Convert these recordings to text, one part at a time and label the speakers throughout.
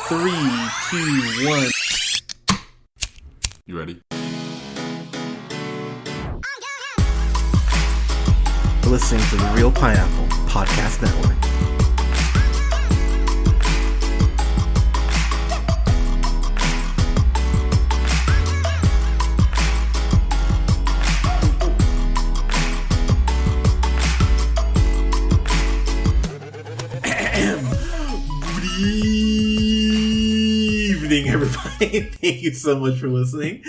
Speaker 1: 3, 2, 1.
Speaker 2: You ready?
Speaker 1: Listening to the Real Pineapple Podcast Network.
Speaker 3: Good evening, everybody. Thank you so much for listening.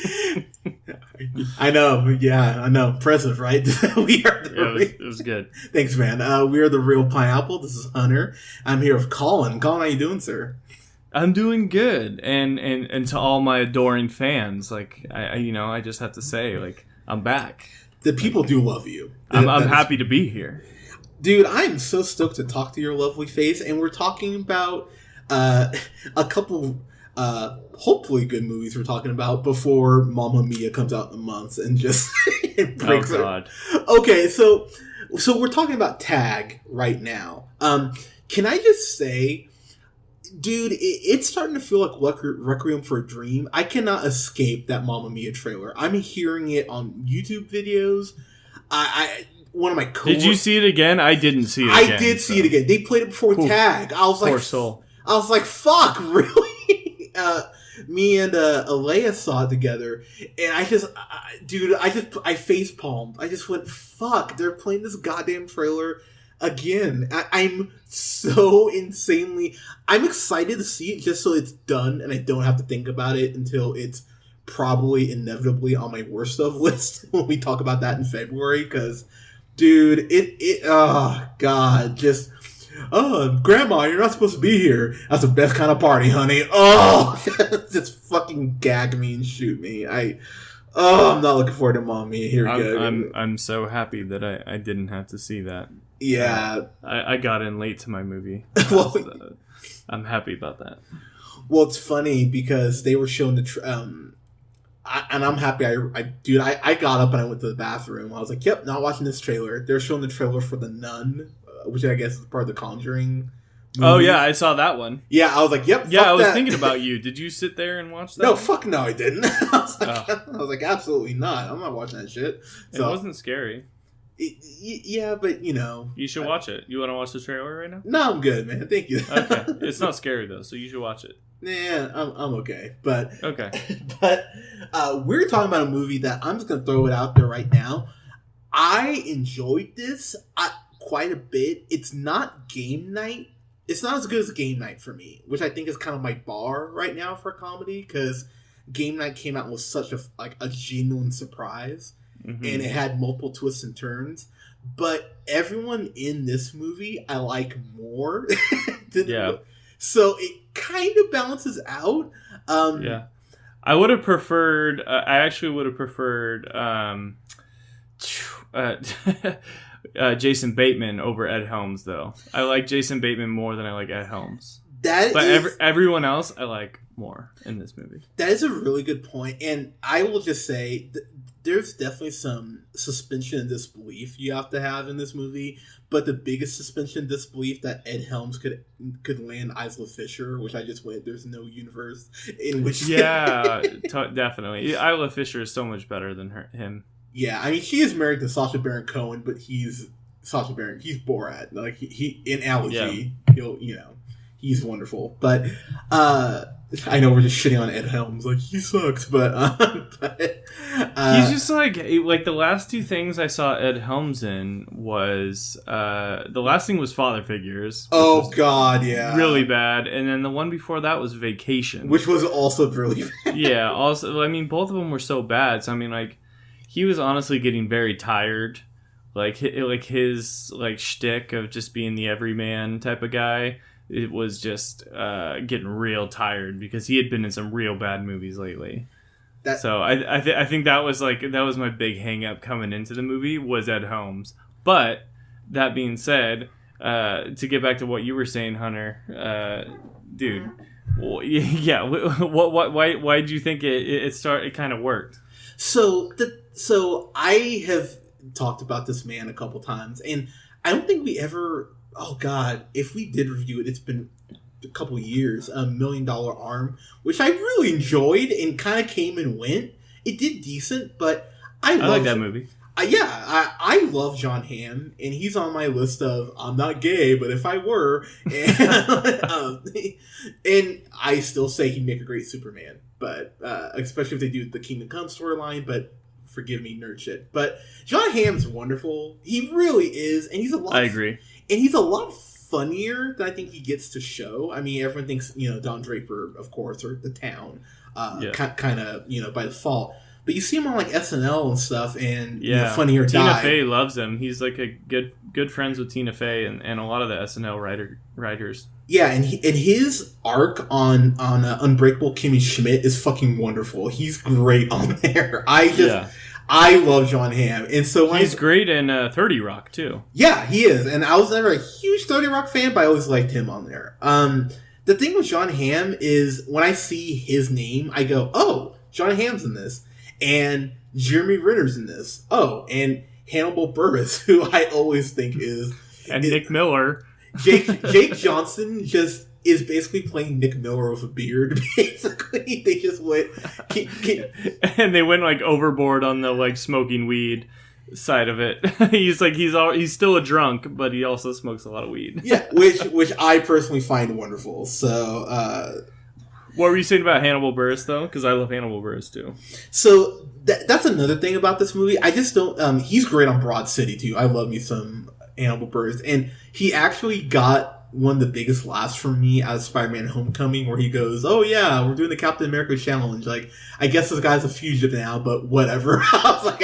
Speaker 3: I know, impressive, right? We are
Speaker 4: it was good.
Speaker 3: Thanks, man. We are the Real Pineapple. This is Hunter. I'm here with Colin. Colin, how you doing, sir?
Speaker 4: I'm doing good, and to all my adoring fans, like I just have to say, like, I'm back.
Speaker 3: The people do love you.
Speaker 4: I'm happy to be here,
Speaker 3: dude. I'm so stoked to talk to your lovely face, and we're talking about a couple. Hopefully good movies we're talking about before Mamma Mia comes out in a month and just it breaks
Speaker 4: God.
Speaker 3: Okay, so we're talking about Tag right now. Can I just say, dude, it's starting to feel like Requiem for a Dream. I cannot escape that Mamma Mia trailer. I'm hearing it on YouTube videos. One of my
Speaker 4: Did you see it again? I didn't see it again.
Speaker 3: I did see it again. They played it before Tag. I was like,
Speaker 4: poor soul.
Speaker 3: I was like, fuck, really? Me and Alea saw it together, and I face palmed. I just went, fuck, they're playing this goddamn trailer again. I'm so I'm excited to see it just so it's done and I don't have to think about it until it's probably inevitably on my worst of list when we talk about that in February, because, dude, oh, God, just... Oh, Grandma, you're not supposed to be here. That's the best kind of party, honey. Oh, just fucking gag me and shoot me. I'm not looking forward to Mommy. Here we go.
Speaker 4: I'm so happy that I didn't have to see that.
Speaker 3: Yeah.
Speaker 4: I got in late to my movie.
Speaker 3: Well,
Speaker 4: I'm happy about that.
Speaker 3: Well, it's funny because they were showing and I'm happy. I got up and I went to the bathroom. I was like, yep, not watching this trailer. They're showing the trailer for The Nun, which I guess is part of the Conjuring movies.
Speaker 4: Oh, yeah, I saw that one.
Speaker 3: Yeah, I was like, yep,
Speaker 4: yeah,
Speaker 3: fuck
Speaker 4: I was
Speaker 3: that.
Speaker 4: Thinking about you. Did you sit there and watch that?
Speaker 3: No, fuck no, I didn't. I was like, absolutely not. I'm not watching that shit. So,
Speaker 4: it wasn't scary.
Speaker 3: Yeah, but,
Speaker 4: You should watch it. You want to watch the trailer right now?
Speaker 3: No, I'm good, man. Thank you.
Speaker 4: Okay. It's not scary, though, so you should watch it.
Speaker 3: Nah, I'm okay. But,
Speaker 4: okay.
Speaker 3: But we're talking about a movie that I'm just going to throw it out there right now. I enjoyed this quite a bit. It's not game night. It's not as good as Game Night for me, which I think is kind of my bar right now for comedy, because Game Night came out with such a genuine surprise, and it had multiple twists and turns. But everyone in this movie I like more. So it kind of balances out.
Speaker 4: Yeah. I would have preferred. I actually would have preferred Jason Bateman over Ed Helms, though. I like Jason Bateman more than I like Ed Helms. Everyone else I like more in this movie.
Speaker 3: That is a really good point, and I will just say there's definitely some suspension of disbelief you have to have in this movie. But the biggest suspension of disbelief that Ed Helms could land Isla Fisher, which I just went, there's no universe in which...
Speaker 4: Yeah, definitely. Isla Fisher is so much better than him.
Speaker 3: Yeah, I mean, she is married to Sacha Baron Cohen, but he's Sacha Baron. He's Borat. Like, he in Allergy, he's wonderful. But I know we're just shitting on Ed Helms, like, he sucks. But
Speaker 4: he's just like the last two things I saw Ed Helms in was the last thing was Father Figures.
Speaker 3: Oh God, yeah,
Speaker 4: really bad. And then the one before that was Vacation,
Speaker 3: which was also really bad.
Speaker 4: Yeah, also, I mean, both of them were so bad. So I mean, like, he was honestly getting very tired. Like his shtick of just being the everyman type of guy. It was just getting real tired because he had been in some real bad movies lately. So I think that was my big hang up coming into the movie was Ed Helms. But that being said, to get back to what you were saying, Hunter, dude, yeah, why did you think it kind of worked?
Speaker 3: So I have talked about this man a couple times, and I don't think we ever. Oh God, if we did review it, it's been a couple years, $1 Million Arm, which I really enjoyed and kind of came and went. It did decent, but I
Speaker 4: like that movie.
Speaker 3: I love John Hamm, and he's on my list of I'm not gay, but if I were, and I still say he'd make a great Superman, but especially if they do the Kingdom Come storyline. But forgive me, nerd shit. But John Hamm's wonderful. He really is, and he's a lot.
Speaker 4: I agree,
Speaker 3: and he's a lot funnier than I think he gets to show. I mean, everyone thinks Don Draper, of course, or The Town, kind of by default. But you see him on like SNL and stuff, and Funny or Die.
Speaker 4: Tina Fey loves him. He's like a good friends with Tina Fey and a lot of the SNL writers.
Speaker 3: Yeah, and his arc on Unbreakable Kimmy Schmidt is fucking wonderful. He's great on there. I love John Hamm, and so
Speaker 4: he's great in 30 Rock too.
Speaker 3: Yeah, he is, and I was never a huge 30 Rock fan, but I always liked him on there. The thing with John Hamm is when I see his name, I go, "Oh, John Hamm's in this." And Jeremy Renner's in this. Oh, and Hannibal Buress, who I always think is...
Speaker 4: And Nick Miller.
Speaker 3: Jake Johnson just is basically playing Nick Miller with a beard, basically. They just went...
Speaker 4: And they went, like, overboard on the, like, smoking weed side of it. He's still a drunk, but he also smokes a lot of weed.
Speaker 3: Yeah, which I personally find wonderful. So...
Speaker 4: What were you saying about Hannibal Buress, though? Because I love Hannibal Buress, too.
Speaker 3: So, that's another thing about this movie. I just don't... he's great on Broad City, too. I love me some Hannibal Buress. And he actually got one of the biggest laughs from me out of Spider-Man Homecoming, where he goes, "Oh, yeah, we're doing the Captain America challenge. Like, I guess this guy's a fugitive now, but whatever." I was like,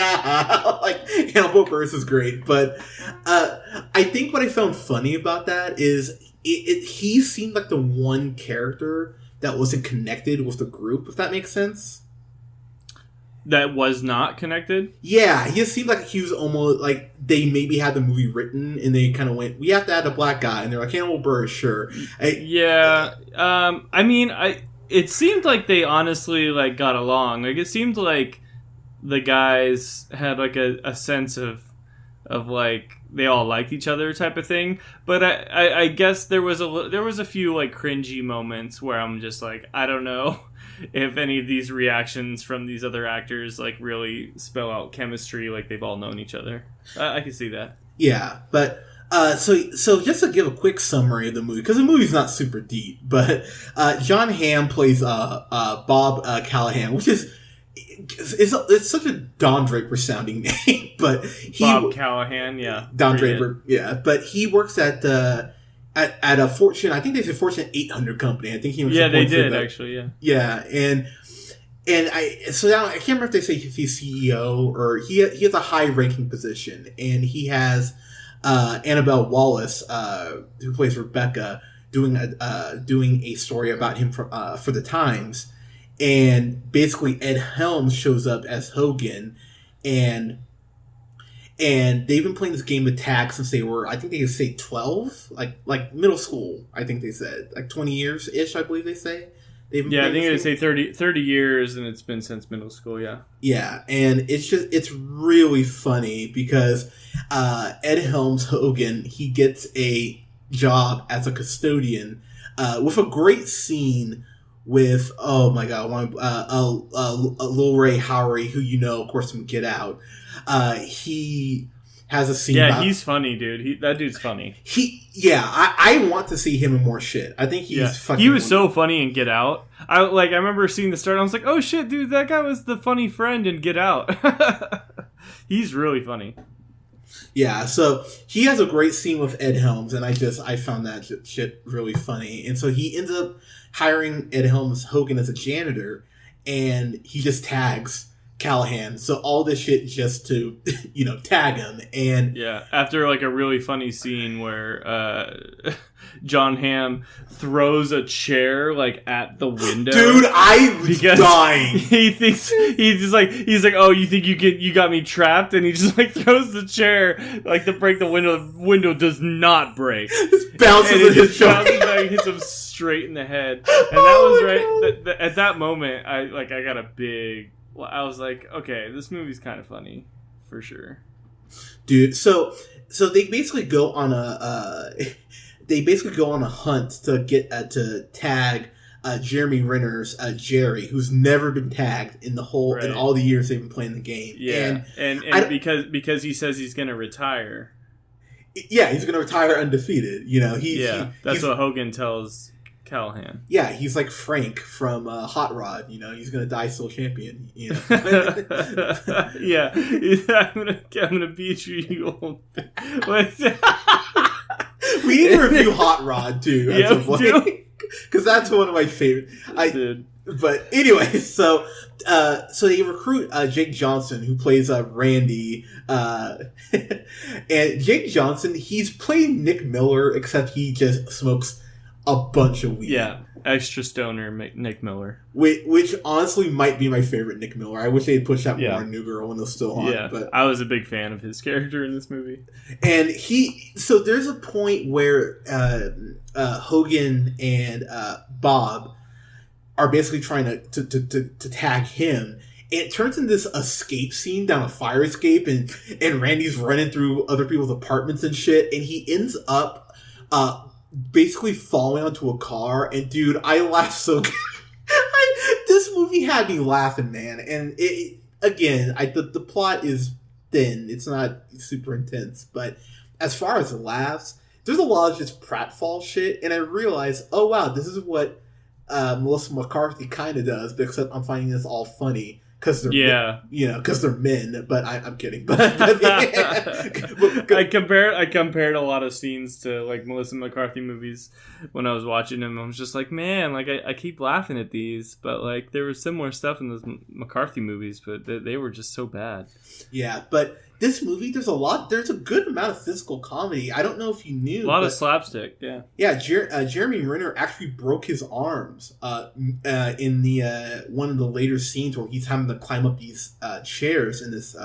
Speaker 3: like, Hannibal Buress is great. But I think what I found funny about that is he seemed like the one character that wasn't connected with the group, if that makes sense.
Speaker 4: That was not connected?
Speaker 3: Yeah, he just seemed like he was almost like they maybe had the movie written and they kind of went, "We have to add a black guy," and they're like, "Hannibal Buress, sure."
Speaker 4: I mean, it seemed like they honestly like got along. Like it seemed like the guys had like a sense of like they all liked each other type of thing. But I guess there was a few like cringy moments where I'm just like, I don't know if any of these reactions from these other actors like really spell out chemistry, like they've all known each other. I can see that.
Speaker 3: Yeah, but so just to give a quick summary of the movie, because the movie's not super deep, but John Hamm plays Bob Callahan, which is it's such a Don Draper sounding name, but
Speaker 4: Bob Callahan, yeah,
Speaker 3: Don Draper, yeah, but he works at a Fortune, I think they said Fortune 800 company. I think he was
Speaker 4: they did actually,
Speaker 3: yeah, and so now I can't remember if they say if he's CEO or he has a high ranking position, and he has Annabelle Wallace, who plays Rebecca, doing a story about him for the Times. And basically Ed Helms shows up as Hogan, and they've been playing this game of tag since they were, I think they say 12, like middle school, I think they said, like 20 years-ish, I believe they say.
Speaker 4: I think they say 30 years, and it's been since middle school, yeah.
Speaker 3: Yeah, and it's really funny because Ed Helms, Hogan, he gets a job as a custodian with a great scene with, oh my god, Lil Ray Howery, who of course, from Get Out. He has a scene.
Speaker 4: Yeah, he's funny, dude. That dude's funny.
Speaker 3: I want to see him in more shit. I think he's fucking.
Speaker 4: He was so funny in Get Out. I remember seeing the start. And I was like, oh shit, dude, that guy was the funny friend in Get Out. He's really funny.
Speaker 3: Yeah, so he has a great scene with Ed Helms, and I found that shit really funny. And so he ends up hiring Ed Helms Hogan as a janitor, and he just tags Callahan. So all this shit just to, tag him. And
Speaker 4: yeah, after like a really funny scene where John Hamm throws a chair like at the window.
Speaker 3: Dude, I was dying.
Speaker 4: He's like, oh, you think you got me trapped? And he just like throws the chair like to break the window. The window does not break.
Speaker 3: It bounces in his shoulder.
Speaker 4: Back, hits him straight in the head. And that was right at that moment. I got a big. Well, I was like, okay, this movie's kind of funny, for sure.
Speaker 3: Dude, so they basically go on they basically go on a hunt to get to tag Jeremy Renner's Jerry, who's never been tagged in in all the years they've been playing the game.
Speaker 4: Yeah, and because he says he's going to retire.
Speaker 3: Yeah, he's going to retire undefeated. You know,
Speaker 4: that's what Hogan tells Callahan.
Speaker 3: Yeah, he's like Frank from Hot Rod. You know, he's going to die still champion. You know?
Speaker 4: Yeah, I'm gonna beat you, you old.
Speaker 3: We need to review Hot Rod too. Because that's one of my favorite. But anyway, so they recruit Jake Johnson, who plays Randy, and Jake Johnson, he's playing Nick Miller, except he just smokes a bunch of weed.
Speaker 4: Yeah, extra stoner Nick Miller,
Speaker 3: which honestly might be my favorite Nick Miller. I wish they had pushed that more on New Girl when it was still on.
Speaker 4: Yeah,
Speaker 3: but
Speaker 4: I was a big fan of his character in this movie.
Speaker 3: And so there's a point where Hogan and Bob are basically trying to tag him. And it turns into this escape scene down a fire escape, and Randy's running through other people's apartments and shit, and he ends up basically falling onto a car. And dude, I laughed so good. This movie had me laughing, man. And the plot is thin. It's not super intense, but as far as laughs, there's a lot of just pratfall shit, and I realized, oh wow, this is what Melissa McCarthy kind of does, but except I'm finding this all funny because they're because they're men. But I'm kidding. But
Speaker 4: I compared a lot of scenes to like Melissa McCarthy movies when I was watching them. I was just like, man, like I keep laughing at these, but like there was similar stuff in those McCarthy movies, but they were just so bad.
Speaker 3: Yeah, but this movie, there's a good amount of physical comedy. I don't know if you knew.
Speaker 4: A lot of slapstick, yeah.
Speaker 3: Yeah, Jeremy Renner actually broke his arms in the one of the later scenes where he's having to climb up these chairs in this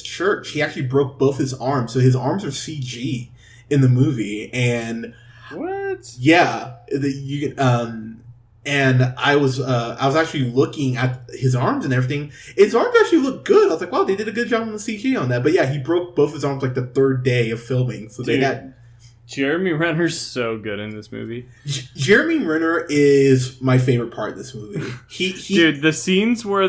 Speaker 3: church. He actually broke both his arms, so his arms are CG in the movie. And
Speaker 4: what?
Speaker 3: Yeah, and I was actually looking at his arms and everything. His arms actually look good. I was like, wow, they did a good job on the CG on that. But yeah, he broke both his arms like the third day of filming. So
Speaker 4: dude, they had Jeremy Renner's so good in this movie.
Speaker 3: Jeremy Renner is my favorite part of this movie.
Speaker 4: Dude, the scenes where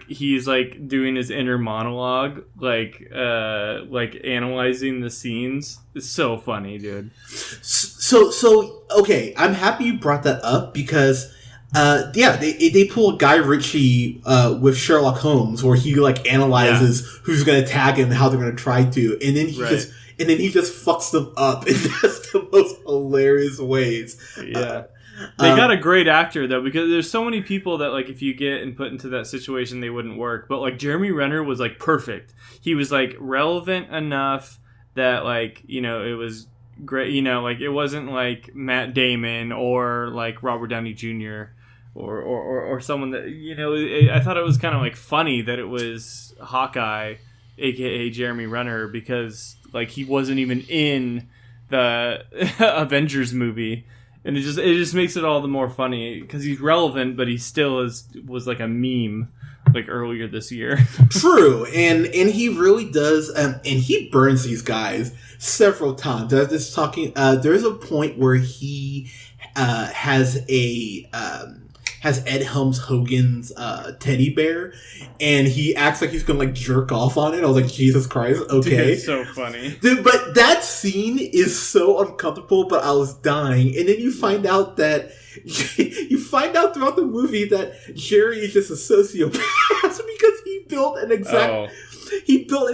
Speaker 4: he's like doing his inner monologue, like analyzing the scenes, it's so funny, dude.
Speaker 3: So okay, I'm happy you brought that up because they pull Guy Ritchie with Sherlock Holmes where he like analyzes who's going to tag him and how they're going to try to, and then he just fucks them up in just the most hilarious ways.
Speaker 4: Yeah. They got a great actor, though, because there's so many people that, like, if you get and put into that situation, they wouldn't work. But, like, Jeremy Renner was, like, perfect. He was, like, relevant enough that, like, you know, it was great. You know, like, it wasn't, like, Matt Damon or, like, Robert Downey Jr. or someone that, you know, I thought it was kind of, like, funny that it was Hawkeye, a.k.a. Jeremy Renner, because, like, he wasn't even in the Avengers movie. And it just makes it all the more funny because he's relevant, but he still was like a meme like earlier this year.
Speaker 3: True, and he really does, and he burns these guys several times. There's a point where he has Ed Helms Hogan's teddy bear, and he acts like he's gonna like jerk off on it. I was like, Jesus Christ, okay.
Speaker 4: Dude, it's so funny.
Speaker 3: Dude, but that scene is so uncomfortable, but I was dying. And then you find out throughout the movie that Jerry is just a sociopath because he built an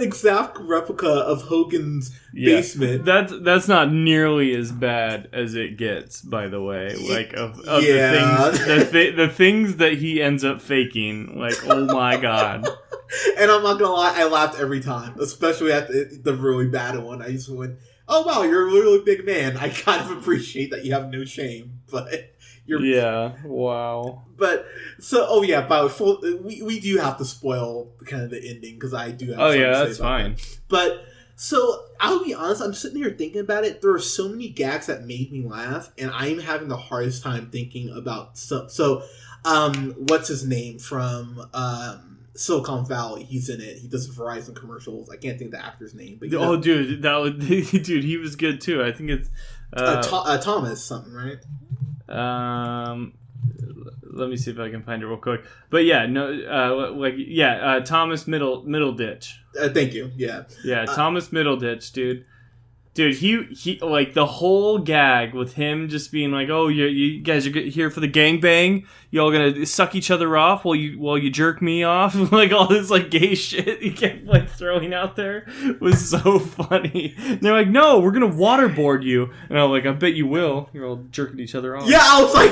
Speaker 3: exact replica of Hogan's basement.
Speaker 4: That's not nearly as bad as it gets, by the way. Like of the things that he ends up faking. Like, oh my god.
Speaker 3: And I'm not gonna lie, I laughed every time, especially at the really bad one. I just went, "Oh wow, you're a really big man. I kind of appreciate that you have no shame." But
Speaker 4: wow.
Speaker 3: But so, we do have to spoil kind of the ending because I do have.
Speaker 4: Oh yeah, that's fine.
Speaker 3: But so I'll be honest, I'm sitting here thinking about it. There are so many gags that made me laugh, and I'm having the hardest time thinking about so. What's his name from Silicon Valley? He's in it. He does Verizon commercials. I can't think of the actor's name. But
Speaker 4: dude, he was good too. I think it's
Speaker 3: Thomas something, right?
Speaker 4: Let me see if I can find it real quick. But yeah, Thomas Middleditch.
Speaker 3: Thank you. Yeah.
Speaker 4: Yeah, Thomas Middleditch, dude. Dude, he like the whole gag with him just being like, "Oh, you guys are here for the gangbang. Y'all gonna suck each other off while you jerk me off." Like all this like gay shit he kept like throwing out there was so funny. And they're like, "No, we're gonna waterboard you," and I'm like, "I bet you will. You're all jerking each other off."
Speaker 3: Yeah, I was like,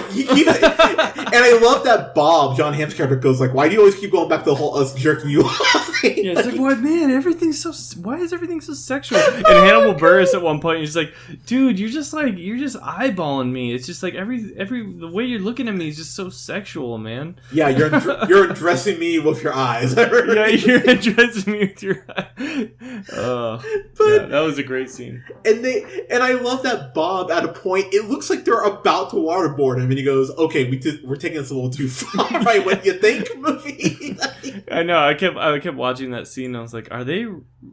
Speaker 3: and I love that Bob, John Hamm's character, goes like, "Why do you always keep going back to the whole us jerking you off?"
Speaker 4: Yeah, it's like, why is everything so sexual? And Hannibal Buress at one point, he's like, dude, you're just eyeballing me. It's just like the way you're looking at me is just so sexual, man.
Speaker 3: Yeah, you're addressing me with your eyes.
Speaker 4: Yeah, you're addressing me with your eyes. Yeah, that was a great scene.
Speaker 3: And I love that Bob, at a point, it looks like they're about to waterboard him, and he goes, "Okay, we're taking this a little too far." Right? What you think, movie?
Speaker 4: I know. I kept watching that scene. And I was like, "Are they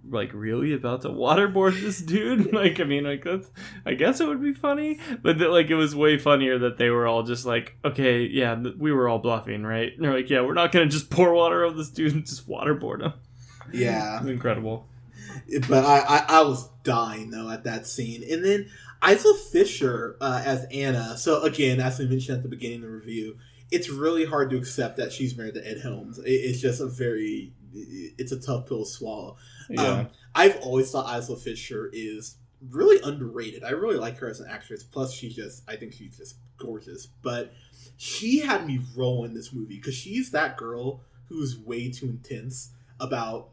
Speaker 4: like really about to waterboard this dude?" Like, I mean, like that's. I guess it would be funny, but like it was way funnier that they were all just like, "Okay, yeah, we were all bluffing, right?" And they're like, "Yeah, we're not gonna just pour water over this dude and just waterboard him."
Speaker 3: Yeah,
Speaker 4: it was incredible.
Speaker 3: But I was dying though at that scene, and then Isla Fisher as Anna. So again, as we mentioned at the beginning of the review, it's really hard to accept that she's married to Ed Helms. It's just it's a tough pill to swallow.
Speaker 4: Yeah.
Speaker 3: I've always thought Isla Fisher is really underrated. I really like her as an actress. Plus, I think she's just gorgeous. But she had me rolling this movie because she's that girl who's way too intense about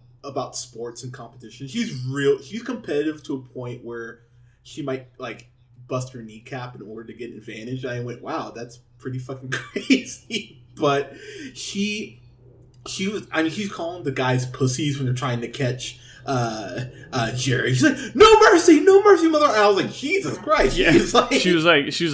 Speaker 3: sports and competition. She's competitive to a point where she might like bust her kneecap in order to get an advantage. And I went, wow, that's pretty fucking crazy. But she was, I mean, she's calling the guys pussies when they're trying to catch Jerry. She's like, no mercy, mother. And I was like, Jesus Christ.
Speaker 4: Yeah. She was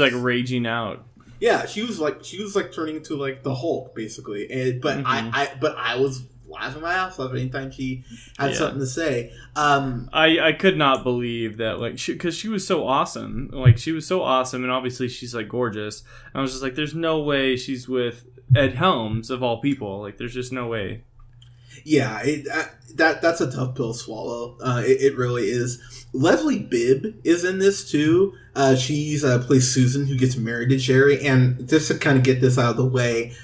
Speaker 4: like raging out.
Speaker 3: Yeah, she was like turning into like the Hulk basically. But I was laughing my ass off anytime she had something to say.
Speaker 4: I could not believe that, like, because she was so awesome. Like, she was so awesome, and obviously she's like gorgeous. And I was just like, there's no way she's with Ed Helms of all people. Like, there's just no way.
Speaker 3: Yeah, that's a tough pill to swallow. It really is. Leslie Bibb is in this too. She's plays Susan, who gets married to Jerry. And just to kind of get this out of the way,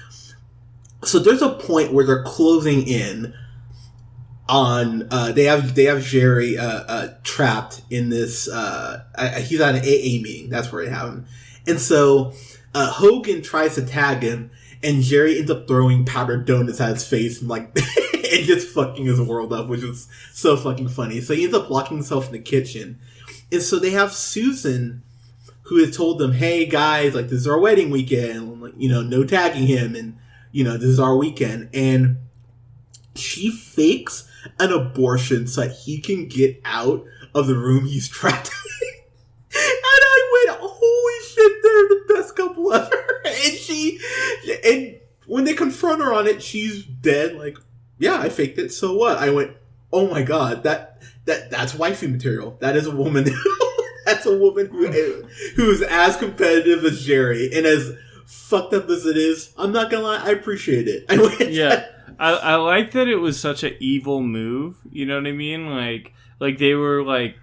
Speaker 3: so there's a point where they're closing in on. They have Jerry trapped in this. He's at an AA meeting. That's where they have him. And so Hogan tries to tag him, and Jerry ends up throwing powdered donuts at his face and like. And just fucking his world up, which was so fucking funny. So he ends up locking himself in the kitchen. And so they have Susan, who has told them, hey, guys, like, this is our wedding weekend. Like, you know, no tagging him. And, you know, this is our weekend. And she fakes an abortion so that he can get out of the room he's trapped in. And I went, holy shit, they're the best couple ever. And when they confront her on it, she's dead, like, yeah, I faked it. So what? I went, oh my god, that's wifey material. That is a woman. That's a woman who is as competitive as Jerry, and as fucked up as it is. I'm not gonna lie, I appreciate it. I went,
Speaker 4: yeah, I like that it was such an evil move. You know what I mean? Like they were like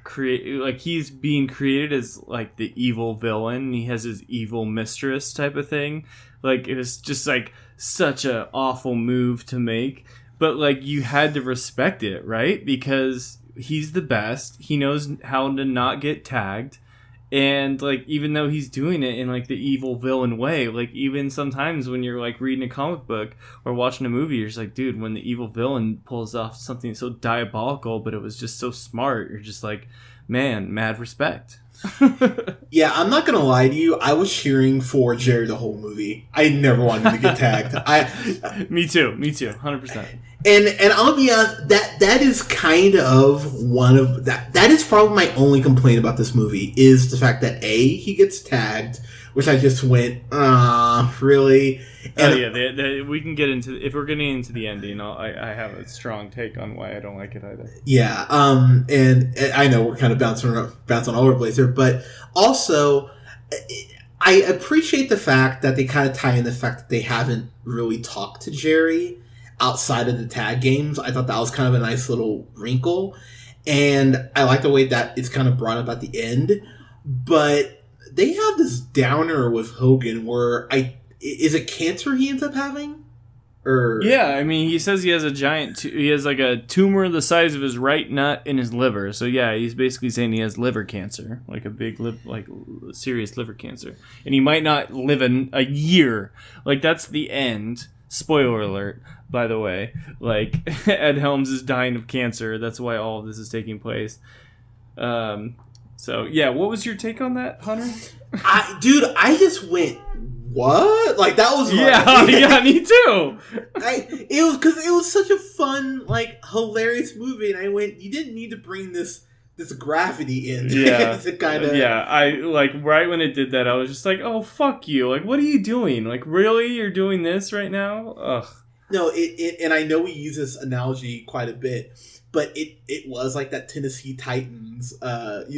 Speaker 4: he's being created as like the evil villain. He has his evil mistress type of thing. Like it was just like such an awful move to make. But, like, you had to respect it, right? Because he's the best. He knows how to not get tagged. And, like, even though he's doing it in, like, the evil villain way, like, even sometimes when you're, like, reading a comic book or watching a movie, you're just like, dude, when the evil villain pulls off something so diabolical, but it was just so smart, you're just like, man, mad respect.
Speaker 3: Yeah, I'm not gonna lie to you. I was cheering for Jerry the whole movie. I never wanted him to get tagged.
Speaker 4: Me too, 100%.
Speaker 3: And I'll be honest, that is kind of one of that is probably my only complaint about this movie is the fact that A, he gets tagged, which I just went, really? And
Speaker 4: we can get into, if we're getting into the ending, I have a strong take on why I don't like it either.
Speaker 3: Yeah, and I know we're kind of bouncing all over the place here, but also I appreciate the fact that they kind of tie in the fact that they haven't really talked to Jerry outside of the tag games. I thought that was kind of a nice little wrinkle, and I like the way that it's kind of brought up at the end. But they have this downer with Hogan where is it cancer he ends up having? Or
Speaker 4: yeah, I mean, he says he has he has like a tumor the size of his right nut in his liver. So yeah, he's basically saying he has liver cancer, like a big serious liver cancer, and he might not live a year. Like, that's the end. Spoiler alert, by the way. Like, Ed Helms is dying of cancer. That's why all of this is taking place. So yeah, what was your take on that, Hunter?
Speaker 3: I just went, what? Like, that was
Speaker 4: yeah, me too.
Speaker 3: It was because it was such a fun, like, hilarious movie, and I went, you didn't need to bring this gravity in.
Speaker 4: Yeah,
Speaker 3: to kind of.
Speaker 4: Yeah, I like right when it did that, I was just like, oh, fuck you! Like, what are you doing? Like, really, you're doing this right now? Ugh.
Speaker 3: No, and I know we use this analogy quite a bit, but it was like that Tennessee Titans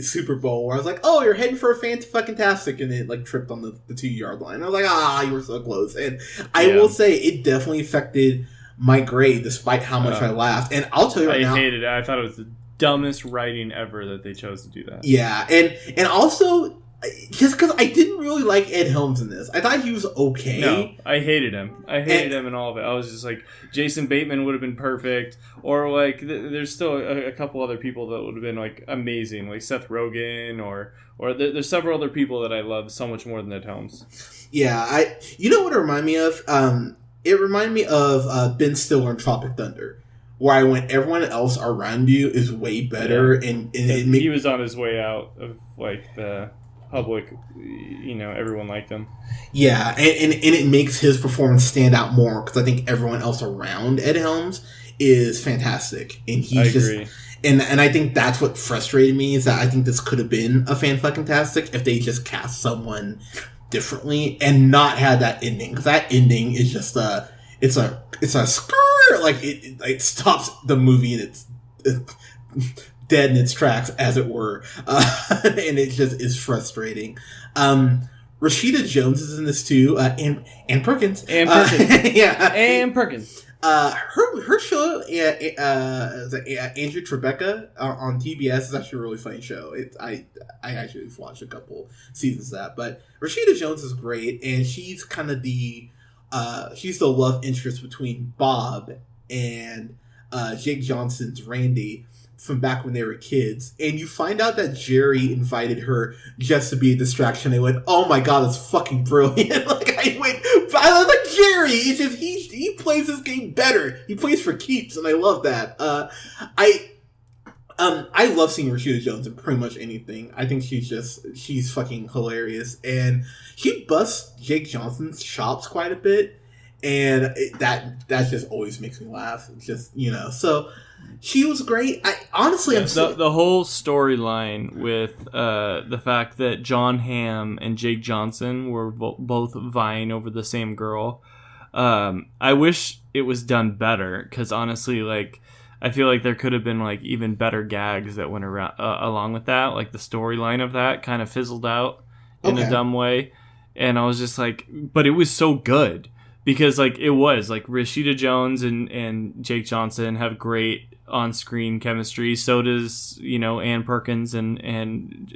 Speaker 3: Super Bowl where I was like, oh, you're heading for a fan-fucking-tastic, and it like tripped on the 2-yard line. I was like, you were so close. And I will say it definitely affected my grade despite how much I laughed. And I'll tell you right now,
Speaker 4: I hated it. I thought it was the dumbest writing ever that they chose to do that.
Speaker 3: Yeah, and also just because I didn't really like Ed Helms in this. I thought he was okay.
Speaker 4: No, I hated him. I hated him in all of it. I was just like, Jason Bateman would have been perfect. Or, like, there's still a couple other people that would have been, like, amazing. Like Seth Rogen or there's several other people that I love so much more than Ed Helms.
Speaker 3: Yeah, you know what it reminded me of? It reminded me of Ben Stiller in Tropic Thunder, where I went, everyone else around you is way better.
Speaker 4: Yeah.
Speaker 3: And
Speaker 4: he was on his way out of, like, the public, everyone liked him.
Speaker 3: Yeah, and it makes his performance stand out more because I think everyone else around Ed Helms is fantastic, and
Speaker 4: I agree.
Speaker 3: And I think that's what frustrated me, is that I think this could have been a fan-fucking-tastic if they just cast someone differently and not had that ending, because that ending is just it's a skirt, like it stops the movie and it's dead in its tracks, as it were, and it just is frustrating. Rashida Jones is in this too, and Perkins.
Speaker 4: And Perkins.
Speaker 3: Yeah.
Speaker 4: And Perkins.
Speaker 3: Her show, Andrew Tribeca on TBS, is actually a really funny show. I actually watched a couple seasons of that, but Rashida Jones is great, and she's kind of she's the love interest between Bob and Jake Johnson's Randy from back when they were kids, and you find out that Jerry invited her just to be a distraction. I went, oh my god, that's fucking brilliant. Like, I was like, Jerry, it's just, he plays this game better. He plays for keeps, and I love that. I love seeing Rashida Jones in pretty much anything. I think she's fucking hilarious, and she busts Jake Johnson's chops quite a bit, and that just always makes me laugh. It's just, so she was great. The
Speaker 4: whole storyline with the fact that John Hamm and Jake Johnson were both vying over the same girl. I wish it was done better, because honestly, like, I feel like there could have been like even better gags that went around along with that. Like, the storyline of that kind of fizzled out in a dumb way, and I was just like, but it was so good. Because, like, it was, like, Rashida Jones and Jake Johnson have great on-screen chemistry. So does, Ann Perkins and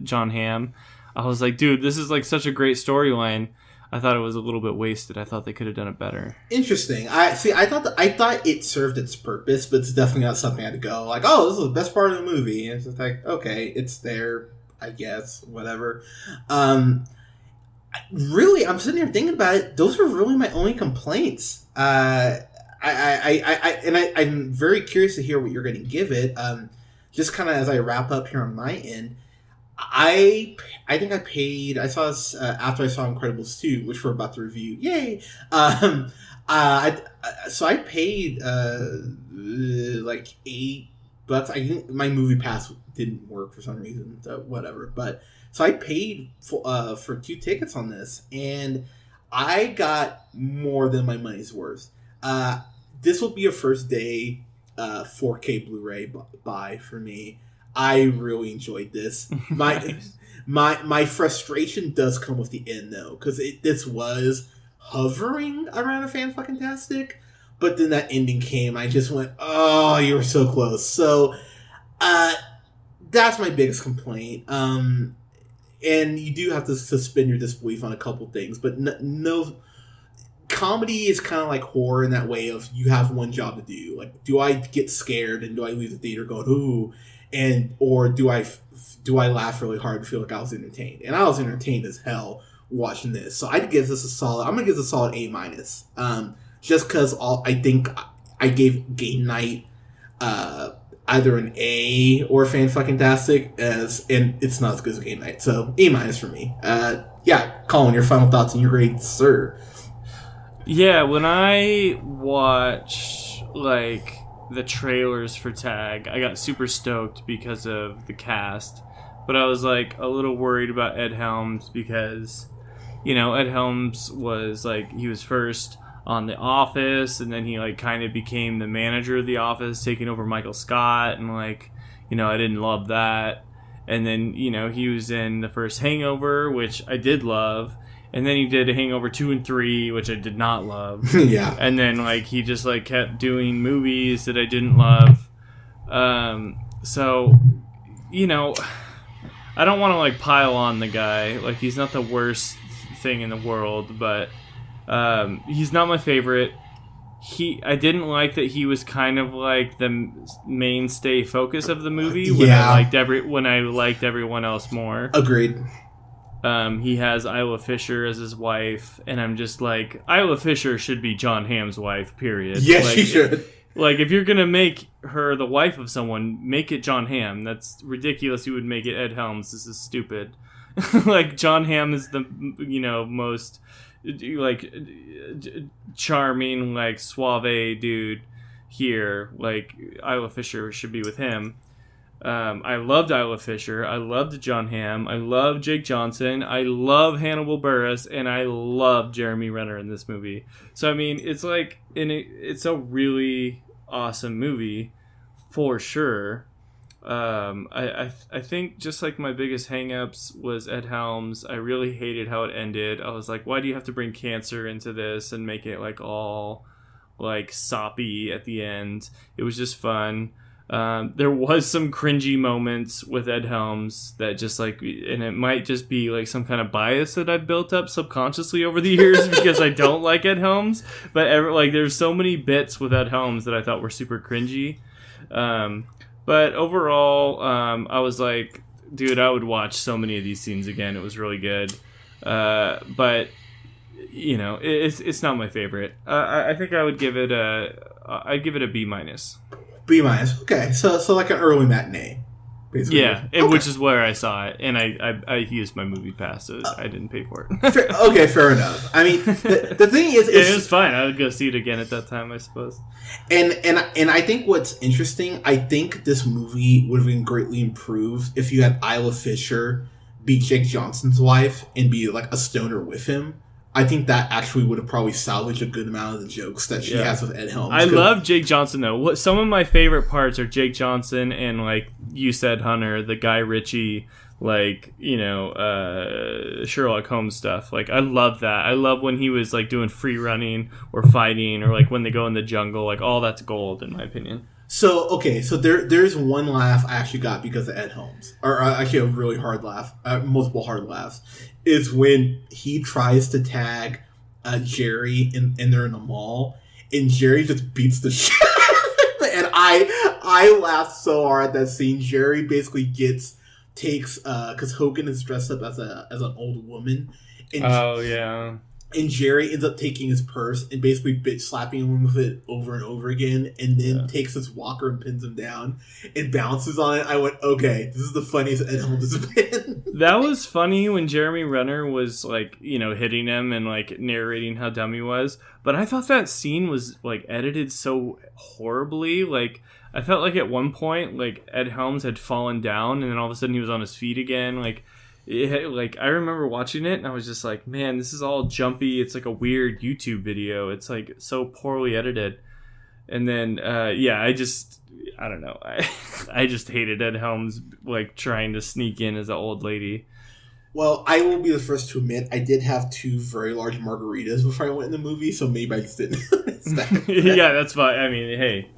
Speaker 4: John Hamm. I was like, dude, this is, like, such a great storyline. I thought it was a little bit wasted. I thought they could have done it better.
Speaker 3: Interesting. I thought it served its purpose, but it's definitely not something I had to go, like, oh, this is the best part of the movie. And it's just like, okay, it's there, I guess, whatever. Really, I'm sitting here thinking about it. Those are really my only complaints. I'm very curious to hear what you're going to give it. Just kind of as I wrap up here on my end, I think I paid. I saw this after I saw Incredibles 2, which we're about to review. Yay! So I paid like $8. I think my movie pass didn't work for some reason. So whatever, but. So I paid for 2 tickets on this, and I got more than my money's worth. This will be a first day 4K Blu-ray buy for me. I really enjoyed this. My frustration does come with the end though, because this was hovering around a fan-fucking-tastic, but then that ending came. I just went, oh, you were so close. So that's my biggest complaint. And you do have to suspend your disbelief on a couple things, but no. Comedy is kind of like horror in that way of you have one job to do. Like, do I get scared and do I leave the theater going ooh, or do I laugh really hard and feel like I was entertained? And I was entertained as hell watching this. So I'd give this a solid. I'm gonna give this a solid A-. Just because I think I gave Game Night either an A or fan-fucking-tastic, and it's not as good as Game Night. So A- for me. Yeah, Colin, your final thoughts and your grade, sir.
Speaker 4: Yeah, when I watch like the trailers for Tag, I got super stoked because of the cast, but I was like a little worried about Ed Helms because, you know, Ed Helms was like, he was first on The Office, and then he like kind of became the manager of The Office, taking over Michael Scott, and like, you know, I didn't love that. And then, you know, he was in the first Hangover, which I did love. And then he did Hangover 2 and 3, which I did not love.
Speaker 3: Yeah.
Speaker 4: And then, like, he just, like, kept doing movies that I didn't love. So, you know, I don't want to, like, pile on the guy. Like, he's not the worst thing in the world, but he's not my favorite. I didn't like that he was kind of, like, the mainstay focus of the movie when I liked everyone else more.
Speaker 3: Agreed.
Speaker 4: He has Isla Fisher as his wife, and I'm just like, Isla Fisher should be John Hamm's wife, period.
Speaker 3: Yes,
Speaker 4: like,
Speaker 3: she should.
Speaker 4: Like, if you're gonna make her the wife of someone, make it John Hamm. That's ridiculous. You would make it Ed Helms. This is stupid. Like, John Hamm is the, you know, most, like, charming, like, suave dude here. Like, Isla Fisher should be with him. I loved Isla Fisher. I loved John Hamm. I love Jake Johnson. I love Hannibal Buress, and I love Jeremy Renner in this movie. So I mean, it's like it's a really awesome movie for sure. I think just like my biggest hangups was Ed Helms. I really hated how it ended. I was like, why do you have to bring cancer into this and make it like all like soppy at the end? It was just fun. There was some cringy moments with Ed Helms that just like, and it might just be like some kind of bias that I've built up subconsciously over the years because I don't like Ed Helms, but like there's so many bits with Ed Helms that I thought were super cringy. But overall, I was like, dude, I would watch so many of these scenes again. It was really good. But you know, it's not my favorite. I think I would give it I'd give it a B-.
Speaker 3: B-. Okay, so like an early matinee, basically.
Speaker 4: Yeah, which is where I saw it, and I used my movie pass, so I didn't pay for it.
Speaker 3: Okay, fair enough. I mean, the thing is,
Speaker 4: it was fine. I would go see it again at that time, I suppose.
Speaker 3: And I think what's interesting, I think this movie would have been greatly improved if you had Isla Fisher be Jake Johnson's wife and be like a stoner with him. I think that actually would have probably salvaged a good amount of the jokes that she has with Ed Helms.
Speaker 4: I love Jake Johnson, though. Some of my favorite parts are Jake Johnson and, like you said, Hunter, the Guy Ritchie, like, you know, Sherlock Holmes stuff. Like, I love that. I love when he was, like, doing free running or fighting or, like, when they go in the jungle. Like, all that's gold, in my opinion.
Speaker 3: So, okay, so there's one laugh I actually got because of Ed Helms. Or actually a really hard laugh. Multiple hard laughs. Is when he tries to tag Jerry and they're in the mall, and Jerry just beats the shit out of him. And I laughed so hard at that scene. Jerry basically takes because Hogan is dressed up as an old woman. And and Jerry ends up taking his purse and basically bitch slapping him with it over and over again, and then takes his walker and pins him down and bounces on it. I went, okay, this is the funniest Ed Helms has been.
Speaker 4: That was funny when Jeremy Renner was, like, you know, hitting him and, like, narrating how dumb he was. But I thought that scene was, like, edited so horribly. Like, I felt like at one point, like, Ed Helms had fallen down and then all of a sudden he was on his feet again. Like, like I remember watching it and I was just like, man, this is all jumpy. It's like a weird YouTube video. It's like so poorly edited. And then I don't know. I just hated Ed Helms like trying to sneak in as an old lady.
Speaker 3: Well, I will be the first to admit I did have 2 very large margaritas before I went in the movie, so maybe I just didn't.
Speaker 4: Yeah, that's fine. I mean, hey,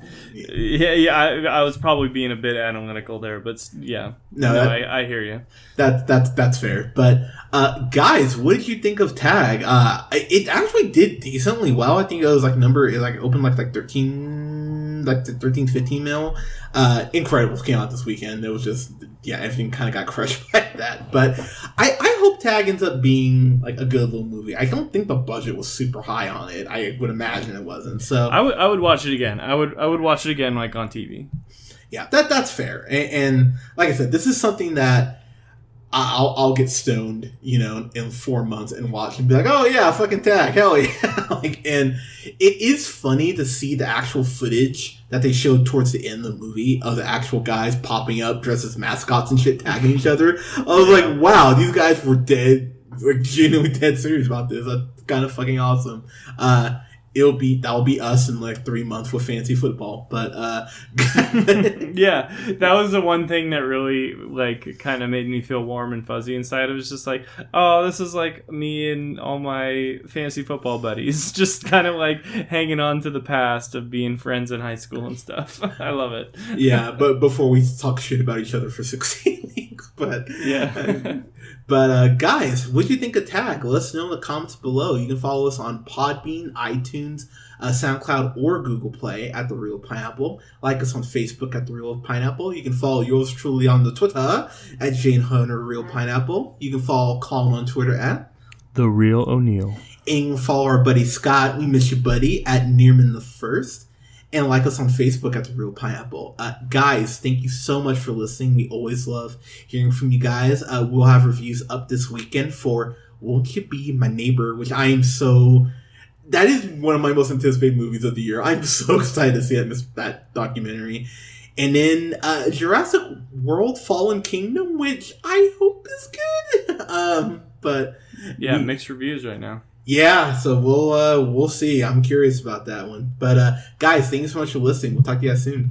Speaker 4: I was probably being a bit analytical there, but yeah, I hear you.
Speaker 3: That's fair. But guys, what did you think of Tag? It actually did decently well. I think it was like opened like 13-15 mil. Incredibles came out this weekend. It was just everything kind of got crushed by that. But I hope Tag ends up being like a good little movie. I don't think the budget was super high on it. I would imagine it wasn't. So
Speaker 4: I would watch it again. I would watch it again like on TV.
Speaker 3: Yeah, that's fair. And like I said, this is something that I'll get stoned, in 4 months and watch and be like, oh yeah, fucking Tag, hell yeah. And it is funny to see the actual footage that they showed towards the end of the movie of the actual guys popping up dressed as mascots and shit, tagging each other. I was like, wow, these guys were genuinely dead serious about this. That's kind of fucking awesome. That will be us in like 3 months with fantasy football. But
Speaker 4: yeah, that was the one thing that really like kind of made me feel warm and fuzzy inside. It was just like, oh, this is like me and all my fantasy football buddies, just kind of like hanging on to the past of being friends in high school and stuff. I love it.
Speaker 3: Yeah, but before we talk shit about each other for 16 weeks, but
Speaker 4: yeah.
Speaker 3: But guys, what do you think of Tag? Let us know in the comments below. You can follow us on Podbean, iTunes, SoundCloud, or Google Play at The Real Pineapple. Like us on Facebook at The Real Pineapple. You can follow yours truly on the Twitter at Jane Hunter Real Pineapple. You can follow Colin on Twitter at
Speaker 4: The Real O'Neill.
Speaker 3: And you can follow our buddy Scott, we miss you buddy, at Nearman the First. And like us on Facebook at The Real Pineapple. Guys, thank you so much for listening. We always love hearing from you guys. We'll have reviews up this weekend for Won't You Be My Neighbor, which I am so... That is one of my most anticipated movies of the year. I'm so excited to see that documentary. And then Jurassic World Fallen Kingdom, which I hope is good. But
Speaker 4: yeah, mixed reviews right now.
Speaker 3: Yeah, so we'll see. I'm curious about that one. But guys, thank you so much for listening. We'll talk to you guys soon.